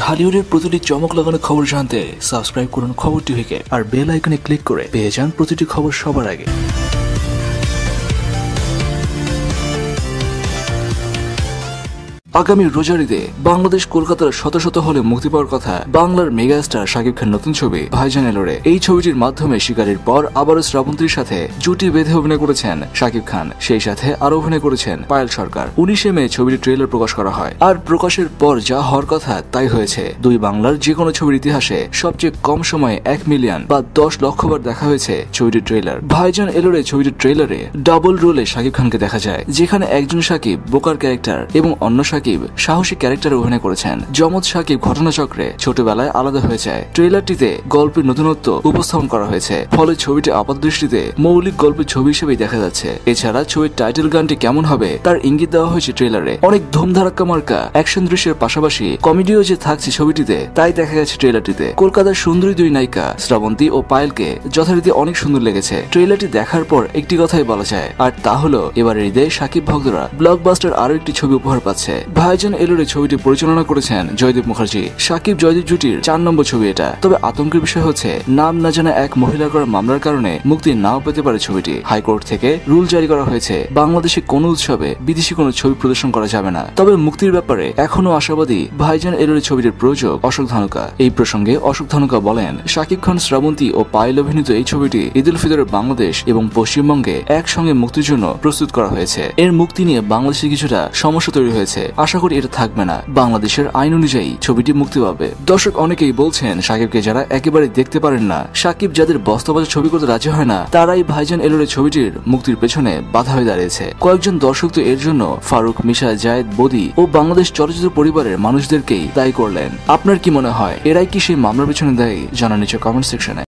ঢালিউডের প্রতিটি চমক লাগানো খবর জানতে সাবস্ক্রাইব করুন খবর টিভিকে আর বেল আইকনে ক্লিক করে পেয়ে যান প্রতিটি খবর সবার আগে। আগামী রোজার ঈদে বাংলাদেশ কলকাতার শত শত হলে মুক্তি পাওয়ার কথা বাংলার মেগাস্টার শাকিব খান নতুন ছবি ভাইজান এলোরে। এই ছবিটির মাধ্যমে শিকারির পর আবারও শ্রাবন্তীর সাথে জুটি বেঁধে অভিনয় করেছেন শাকিব খান, সেই সাথে আরো অভিনয় করেছেন পায়েল সরকার। 19 মে ছবিটির ট্রেলার প্রকাশ করা হয়, আর প্রকাশের পর যা হওয়ার কথা তাই হয়েছে। দুই বাংলার যে কোনো ছবির ইতিহাসে সবচেয়ে কম সময়ে 1 মিলিয়ন বা 10 লক্ষ বার দেখা হয়েছে ছবিটির ট্রেলার। ভাইজান এলোরে ছবিটির ট্রেলারে ডাবল রোলে শাকিব খানকে দেখা যায়, যেখানে একজন শাকিব বোকার ক্যারেক্টার এবং অন্য শাকিব সাহসী ক্যারেক্টারে অভিনয় করেছেন। যমজ শাকিব ঘটনাচক্রে ছোটবেলায় আলাদা হয়ে যায়। ট্রেলারটিতে গল্পের নতুনত্ব উপস্থাপন করা হয়েছে, ফলে ছবিটি আপাতদৃষ্টিতে মৌলিক গল্পের ছবি হিসেবেই দেখা যাচ্ছে। এছাড়া ছবির টাইটেল গানটি কেমন হবে তার ইঙ্গিত দেওয়া হয়েছে ট্রেলারে। অনেক ধুমধারাক্কা মার্কা অ্যাকশন দৃশ্যের পাশাপাশি কমেডিও যে থাকছে ছবিটিতে তাই দেখা গেছে ট্রেলারটিতে। কলকাতার সুন্দরী দুই নায়িকা শ্রাবন্তী ও পায়েলকে যথারীতি অনেক সুন্দর লেগেছে। ট্রেলারটি দেখার পর একটি কথাই বলা যায়, আর তা হলো এবারের ঈদে শাকিব ভক্তরা ব্লকবাস্টার আরো একটি ছবি উপহার পাচ্ছে। ভাইজান এলোরে ছবিটি পরিচালনা করেছেন জয়দীপ মুখার্জি। শাকিব জয়দীপ জুটির 4 নম্বর ছবি এটা। তবে আতঙ্কের বিষয় হচ্ছে নাম না জানা এক মহিলার করা মামলার কারণে মুক্তি নাও পেতে পারে ছবিটি। হাইকোর্ট থেকে রুল জারি করা হয়েছে, বাংলাদেশে কোনো উৎসবে বিদেশি কোনো ছবি প্রদর্শন করা যাবে না। তবে মুক্তির ব্যাপারে এখনো আশাবাদী ভাইজান এলোরে ছবিটির প্রযোজক অশোক ধানুকা। এই প্রসঙ্গে অশোক ধানুকা বলেন, শাকিব খান, শ্রাবন্তী ও পায়েল অভিনীত এই ছবিটি ঈদ উল ফিতরে বাংলাদেশ এবং পশ্চিমবঙ্গে একসঙ্গে মুক্তির জন্য প্রস্তুত করা হয়েছে। এর মুক্তি নিয়ে বাংলাদেশে কিছুটা সমস্যা তৈরি হয়েছে, আশা করি এটা থাকবে না। বাংলাদেশের আইন অনুযায়ী ছবিটি মুক্তি পাবে। দর্শক অনেকেই বলছেন, শাকিবকে যারা একেবারে দেখতে পারেন না, শাকিব যাদের বস্তাবাজা ছবি করতে রাজি হয় না, তারাই ভাইজান এলোরে ছবিটির মুক্তির পেছনে বাধা হয়ে দাঁড়িয়েছে। কয়েকজন দর্শক তো এর জন্য ফারুক, মিশা, জায়েদ, বদি ও বাংলাদেশ চলচ্চিত্র পরিবারের মানুষদেরকেই দায়ী করলেন। আপনার কি মনে হয়, এরাই কি সেই মামলার পেছনে দায়ী? জানান নিচে কমেন্ট সেকশনে।